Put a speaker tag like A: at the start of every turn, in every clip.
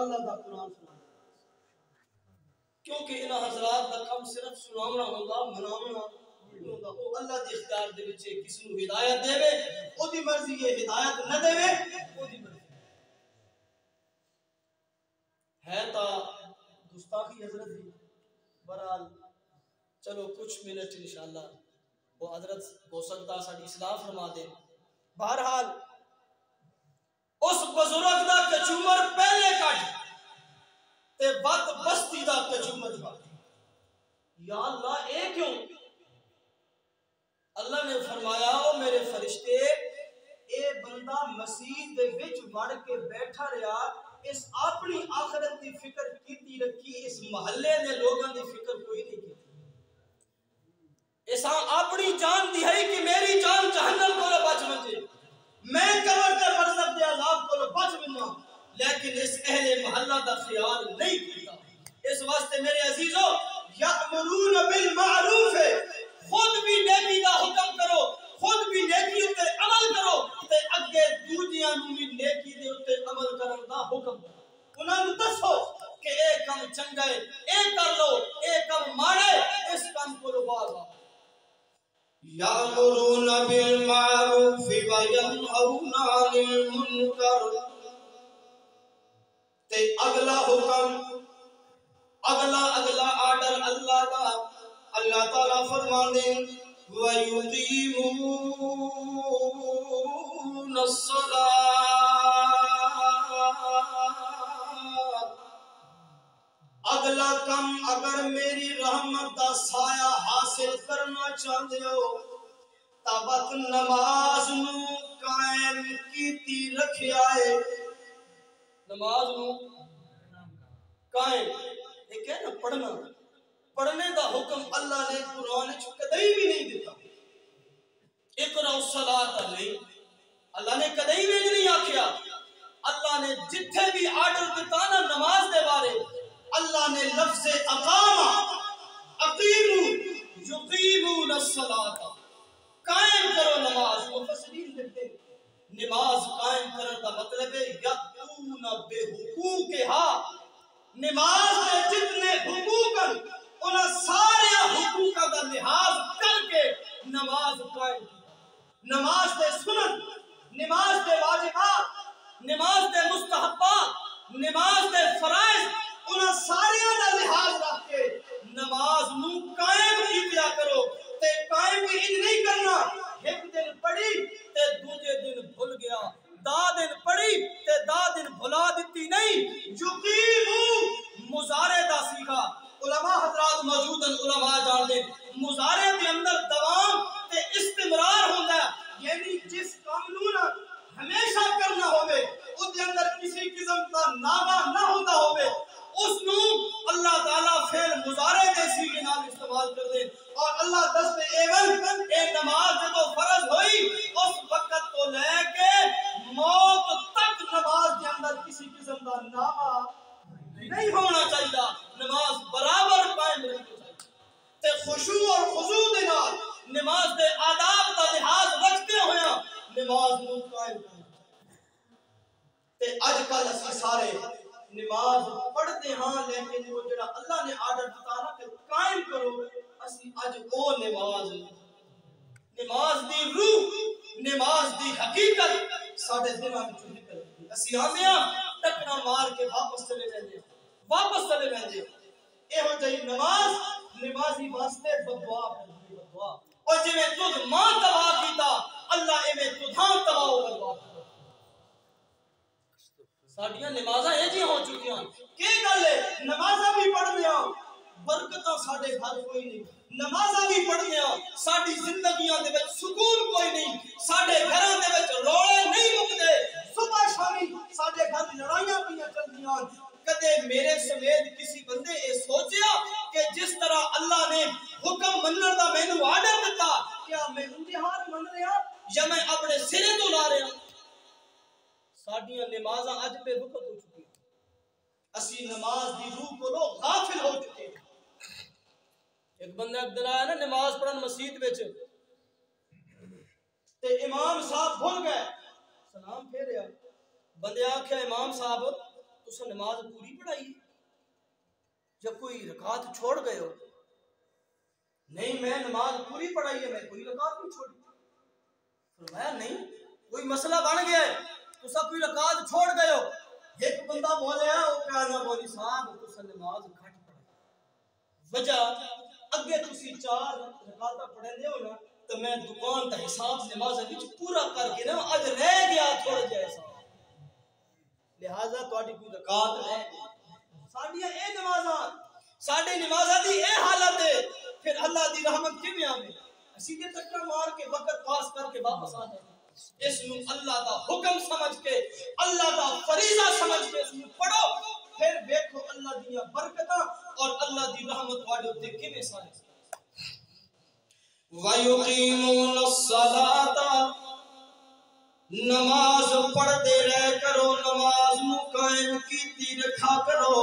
A: اللہ دا قرآن سنا، کیونکہ انہاں حضرات دا کم صرف سناونا ہوندا، مناونا ہوندا۔ او اللہ دی اختیار دے وچ کسی نوں ہدایت دے او دی مرضی ہے، ہدایت نہ دے او دی مرضی ہے۔ تا گستاخی حضرت دی بہرحال چلو کچھ منٹ انشاءاللہ وہ حضرت ہو سکتا ساڈی اصلاح فرما دے۔ بہرحال اس بزرگ دا کچومر پہلے کٹ تے بد بستی دا کچومر کٹ۔ یا اللہ اے کیوں؟ اللہ نے فرمایا او میرے فرشتے اے بندہ مسجد دے وچ وڑ کے بیٹھا رہیا، اس اپنی آخرت دی فکر کیتی رکھی، اس محلے دے لوگاں دی فکر کوئی نہیں کی۔ اس اپنی جان دی ہے کہ میری جان جہنم کو بچ منجے، میں قبر کے برزخ دے عذاب کو بچ منجا، لیکن اس اہل محلہ دا خیال نہیں کیتا۔ اس واسطے میرے عزیزو یأمرون بالمعروف، خود بھی نیکی دا حکم کرو، خود بھی نیکی اتے عمل کرو تے اگے دوجیاں نوں بھی نیکی دے اتے عمل کرن دا حکم کرو۔ انہاں نوں دسو کہ اے کم چنگا ہے، اے کر لو، اے کم ماڑا ہے، اس کام کو باز آؤ۔ یأمرون بالمعروف وینہون عن المنکر، تے اگلا حکم، اگلا آرڈر اللہ دا، اللہ تعالیٰ فرماندے وَيُقِيمُونَ الصَّلَاةَ، اگلا کم اگر میری رحمت دا سایہ حاصل کرنا چاہتے ہو تابت نماز نو قائم کیتی رکھیا ہے۔ نماز نو قائم، ایک ہے نا پڑھنا، پڑھنے دا حکم اللہ نے قرآن کدی بھی نہیں دیتا۔ اقرأ الصلاۃ نہیں، اللہ نے کدی بھی نہیں آکھیا۔ اللہ نے جتھے بھی آرڈر دیتا نا نماز دے بارے، اللہ نے لفظ اقامہ، اقیمو یقیمون الصلاۃ، قائم کرو نماز۔ مفسرین لکھتے ہیں نماز قائم کرنے کا مطلب ہے یأتون بحقوقہا، نماز کے جتنے حقوق ہیں انہاں سارے حقوق کا لحاظ کر کے نماز قائم کی۔ نماز دے سنن، نماز دے واجبات، نماز دے مستحبات، نماز دے فرائض، انہاں سارے دا لحاظ رکھ کے نماز نو قائم کیتیا کرو۔ تے قائم بھی ان نہیں کرنا ایک دن پڑھی تے دوجے دن بھول گیا، دا دن پڑھی تے دا دن بھلا دیتی نہیں۔ یقیمو مضارع دا سیکھا، علماء حضرات موجود ہیں، علماء جان دے مضارع دے اندر دوام تے استمرار ہوتا ہے، یعنی جس کام نو ہمیشہ کرنا ہوئے اس دے اندر کسی قسم کا ناغہ نہ ہوتا ہوئے، اس نو اللہ تعالیٰ فعل مضارع دے سیغے نام استعمال کر دے۔ اور اللہ دست ایون اے نماز جو فرض ہوئی اس وقت تو لے کے موت تک نماز کے اندر کسی قسم کا ناغہ نہیں ہونا چاہیے، نماز برابر قائم رہنی چاہیے تے خشوع اور خضوع دے نال نماز دے آداب کا لحاظ رکھتے ہوئے نماز نو قائم کرنا۔ تے اج کل اسی سارے نماز پڑھتے ہاں لیکن وہ جڑا اللہ نے آرڈر دیتا نا کہ قائم کرو، اسی اج وہ نماز دی روح، نماز دی حقیقت ساڈے دلوں وچوں نکل گئی۔ اسی آندے ٹکنا مار کے واپس چلے جاندے، واپس چلے جاندے۔ ایہو جہی نماز نمازی واسطے بدعا ہے، بدعا۔ اور جویں تجھ ماں تباہ کیتا اللہ ایویں تجھاں تباہ و برباد کرے۔ ساڈیاں نمازاں اے جی ہو چکیاں کہ گل ہے نمازاں بھی پڑھنے ہاں برکتاں ساڈے گھر کوئی نہیں، نمازاں بھی پڑھنے ہاں ساڈی زندگیاں دے وچ سکون کوئی نہیں، ساڈے گھراں دے وچ روڑے نہیں مکدے، صبح شامی ساڈے گھر لڑائیاں پیاں چلدیاں۔ کدے میرے سمیت کسی بندے اے سوچیا کہ جس طرح اللہ نے حکم منن دا مینوں آرڈر دیتا کیا میں امتحان من رہا یا میں اپنے سرے تو لا رہا؟ ساڈیاں نمازاں اج بے وقت ہو چکی ہیں، اسی نماز دی روح کو لو غافل ہو چکے ہیں۔ ایک بندہ ایک دن آیا نا نماز پڑھن مسجد وچ تے امام صاحب بھول گئے، سلام پھیریا، بندے آکھیا امام صاحب تو نماز پوری پڑھائی جب کوئی رکعت چھوڑ گئے ہو؟ نہیں میں نماز پوری پڑھائی ہے، میں کوئی رکعت نہیں چھوڑی۔ فرمایا نہیں، کوئی مسئلہ بن گیا ہے، تو سب کوئی رکعت چھوڑ گئے ہو۔ ایک بندہ بولیا وہ کہنا بولی صاحب تو نماز گھٹ پڑھائی، وجہ اگے تسی 4 رکعتاں پڑھے دے ہو نا، تو میں دکان دا حساب نماز وچ پورا کر کے نا اج رہ گیا تھوڑا جہا حساب، لہذا تہاڈی کوئی رکعت رہ گئی۔ ساڈیاں اے نمازاں، ساڈے نمازاں دی اے حالت ہے، پھر اللہ دی رحمت کیویں آوے؟ اسی دے ٹکر مار کے وقت پاس کر کے واپس آ جاتے۔ اس نو اللہ دا حکم سمجھ کے، اللہ دا فریضہ سمجھ کے اس نو پڑھو، پھر دیکھو اللہ دی برکتاں اور اللہ دی رحمت تہاڈے تے کیویں سارے۔ وَيُقِيمُونَ الصَّلَاةَ، نماز پڑھتے رہ کرو، نماز نو قائم کیتی رکھا کرو۔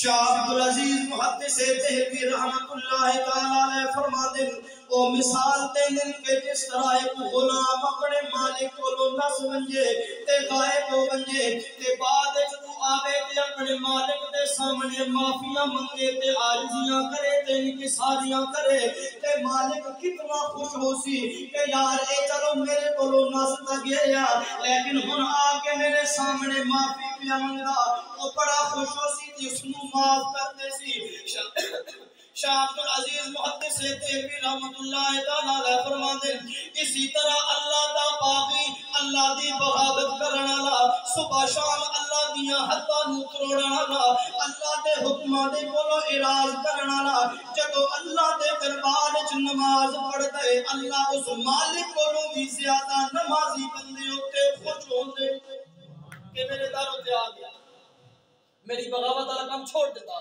A: شاہ عبدالعزیز محدث دہلوی رحمت اللہ تعالی علیہ فرماتے ہیں او مثال دین کے جس طرح ایک غلام اپنے مالک کو نہ سمجھے تے غائب ہو بنجے تے بعد جو آوے تے اپنے مالک دے سامنے معافیاں منگے تے عارضیاں کرے تے انکساریاں کرے تے مالک کتنا خوش ہو سی کہ یار اے چلو میرے کو نستا گیا لیکن ہن آ کے میرے سامنے معافی پیا منگدا، وہ بڑا خوش ہو سی تے اس نو معاف کرتے سی۔ شاہ عبدالعزیز محدث دہلوی رحمت اللہ تعالی علیہ فرماتے ہیں اسی طرح اللہ دا باغی، اللہ دی بغاوت کرن والا، صبح شام اللہ دیاں حداں نوں توڑن والا، اللہ دے حکماں دے کولوں اعراض کرن والا، جدوں اللہ دے دربار وچ نماز پڑھدا ہے اللہ اس مالک کولوں بھی زیادہ نمازی بندے اُتے خوش ہوندے کہ میرے داروں تے آ گیا، میری بغاوت والا کام چھوڑ دیتا۔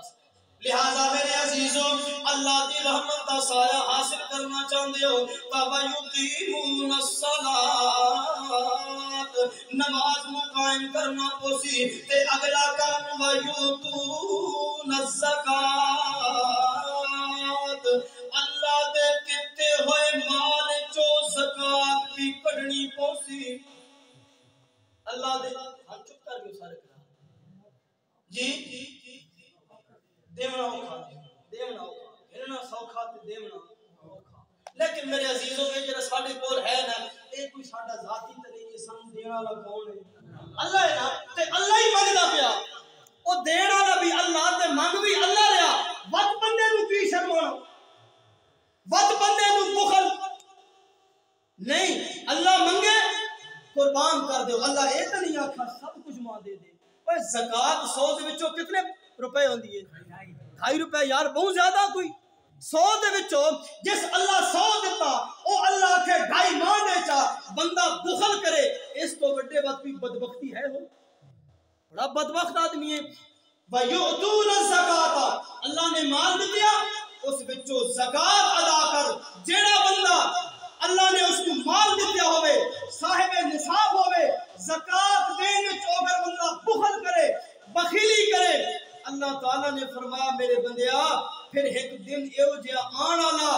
A: لہذا میرے عزیزوں اللہ دی رحمت دا سایہ حاصل کرنا چاہتے ہو تو وَيُقِيمُونَ الصَّلَاةَ، نماز کو قائم کرنا پوسی تے اگلا کام وَيُؤْتُونَ الزَّکَاۃَ، اللہ دے دیتے ہوئے مال چو زکات بھی کڈنی پوسی۔ اللہ دے ہم چپ کر کے سارے جی دیونا اوکھا، دیونا اوکھا، ہننا سوکھا تے دیونا اوکھا، لیکن میرے عزیزوں یہ جڑا ساڈے کول ہے نا اے کوئی ساڈا ذاتی تے نہیں، سن دینا والا کون ہے؟ اللہ ہے نا، تے اللہ ہی منگدا پیا، او دین والا بھی اللہ تے منگ بھی اللہ رہیا، وت بندے نوں کی شرمانا، وت بندے نوں بخل نہیں، اللہ منگے قربان کر دو، اللہ اے تے نہیں آکھا سب کچھ ماں دے دے۔ اوے زکات 100 دے وچوں کتنے روپے ہوندی ہے؟ 2.5 روپے، یار بہت زیادہ کوئی 100 دے وچوں جس اللہ 100 دیتا او اللہ کے 2.5 ماں دے چا بندہ بخل کرے، اس تو بڑے بات کوئی بدبختی ہے؟ ہو بڑا بدبخت آدمی ہے۔ وَيُؤْتُونَ الزَّکَاۃَ، اللہ نے مال دیا اس وچوں زکات ادا کر، جیڑا بندہ اللہ نے اس کو مال دیا ہوئے، صاحب نصاب ہوئے، زکات دین وچ اگر بندہ بخل کرے، بخیلی کرے، اللہ تعالیٰ نے فرمایا میرے بندیا پھر ایک دن ایو جہا آن والا،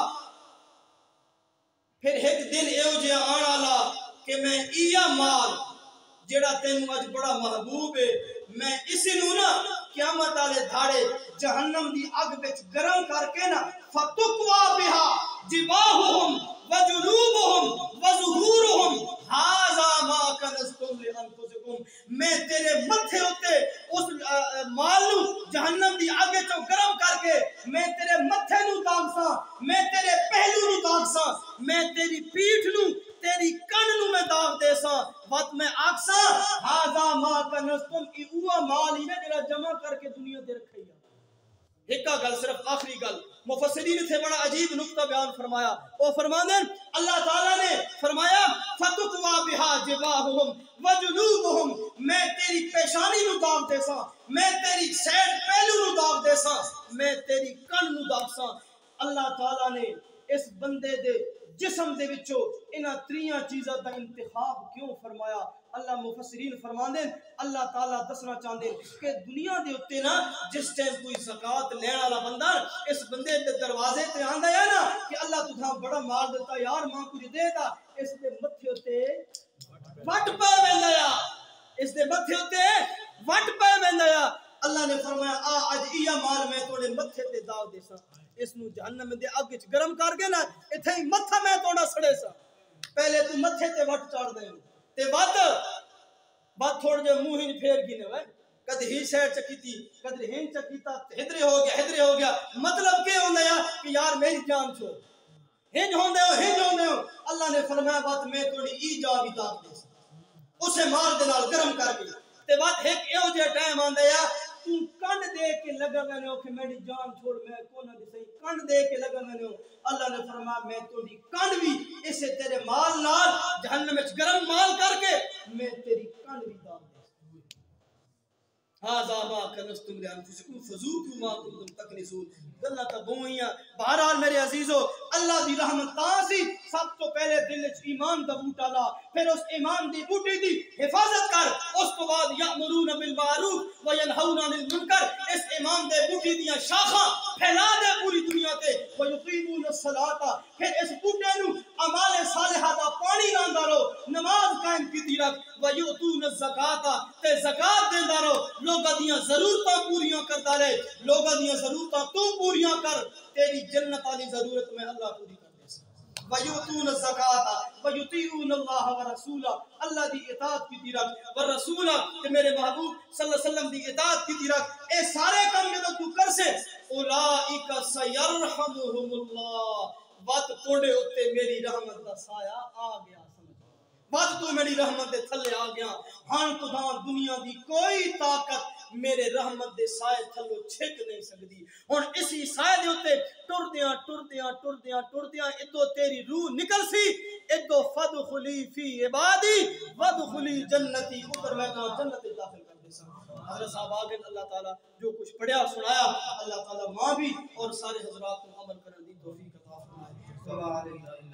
A: پھر ایک دن ایو جہا آن والا کہ میں ایا مال جڑا تینوں اج بڑا محبوب ہے، میں اسی نو نا قیامت والے دھاڑے جہنم دی اگ وچ گرم کر کے نا فتقوا بہا جباہہم وجنوبہم وظہورہم ھذا ما کنزتم لانفسکم، میں تیرے متھے ہوتے اس مال نو جہنم دی اگ وچ گرم کر کے میں تیرے متھے نو داغساں، میں تیرے پہلو نو داغساں، میں تیری پیٹھ نو تیری کن نو میں داغ دے ساں، وقت میں آکساں ھذا ما کنزتم، ای اوہ مال ہی نے جڑا جمع کر کے دنیا تے رکھئی ہے۔ ایک گل صرف آخری گل مفسرین تھے بڑا عجیب نقطہ بیان فرمایا، وہ فرمانے اللہ تعالیٰ نے فرمایا فتقوا بہا جباہہم وجنوبہم، میں تیری پیشانی نو داغ دے ساں، میں تیری سیڈ پہلو نو داغ دے ساں، میں تیری کن نو داغ ساں۔ اللہ تعالیٰ نے اس بندے دے جسم دے وچوں انہاں 3 چیزاں دا انتخاب کیوں فرمایا؟ اللہ مفسرین فرماندے اللہ تعالیٰ دسنا چاہتے کہ دنیا دے اتے نا جس ٹائم کوئی زکات لینے والا بندہ اس بندے دے دروازے تے آندا ہے نا کہ اللہ تجھاں بڑا مال دیتا یار ماں کچھ دے دا، اس دے متھے اتے وٹ پے ویندا یا، اس دے متھے اتے وٹ پے ویندا یا، فرمایا آ اج یہ مال میں توڑے متھے تے داو دے سا اس نو جہنم دے اگ وچ گرم کر کے نا ایتھے ہی متھا میں توڑا سڑے سا پہلے تو متھے تے وٹ چڑھ دے تے بات تھوڑ جے منہ ہی پھیر گنے وے کدی ہی شہر چکیتی کدی ہین چکیتا ہدرے ہو گیا مطلب کیا ہوندا ہے کہ یار میری جان چھوڑ ہن ہوندے ہو اللہ نے فرمایا بات میں تھوڑی ای جا بھی تاک دے اسے مار دے نال گرم کر کے تے بات ایک ایو جے ٹائم آندا ہے تو کنڈ دے کے لگا میں نے کہ میری جان چھوڑ میں کونا دی صحیح کنڈ دے کے لگا میں نے اللہ نے فرمایا میں تھوڑی کنڈ بھی اسے تیرے مال نال جہنم وچ گرم مال کر کے میں تیری کنڈ بھی داں هذا ما كنزتم لانفسكم فذوقوا ما كنتم تكنزون گلاں تا بوئیاں بہرحال میرے عزیزو اللہ دی رحمت تاں سی سب تو پہلے دل وچ ایمان دا بوٹا لا پھر اس ایمان دی بوٹی دی حفاظت کر اس تو بعد یامرون بالمعروف وینہون عن المنکر اس ایمان دے بوٹی دیاں شاخاں پھیلا دے پوری دنیا تے ویقیمون الصلاۃ پھر اس بوٹے نو اعمال صالحہ دا پانی لاندا رہو نماز قائم کیتی رکھ ویؤتون الزکات تے زکات دیندا رہو لوگاں دیاں ضرورتاں پوریاں کردا رہے لوگاں دیاں ضرورتاں تو پوریاں کر تیری جنت والی ضرورت میں اللہ پوری کر دے سا ویؤتون الزکات ویطیعون اللہ ورسولہ اللہ دی اطاعت کیتی رکھ ورسول تے میرے محبوب صلی اللہ علیہ وسلم دی اطاعت کیتی رکھ اے سارے کام جدوں تو کر سے اولئک سیرحمهم اللہ وقت توڑے ہوتے میری رحمت دا سایہ آ گیا بات تو میری رحمت دے تھلے آ گیا ہاں تو دنیا دی کوئی طاقت میرے رحمت دے سائے تھلو چھک نہیں سکتی ہن اسی سائے دے اوتے ٹردیاں ادو تیری روح نکل سی ادو فدخلی فی عبادی وادخلی جنتی اوپر میں تو جنت داخل کر دے سا حضرت صاحب آگے اللہ تعالی جو کچھ پڑھیا سنایا اللہ تعالی ماں بھی اور سارے حضرات کو عمل کرنے دی توفیق عطا فرمائے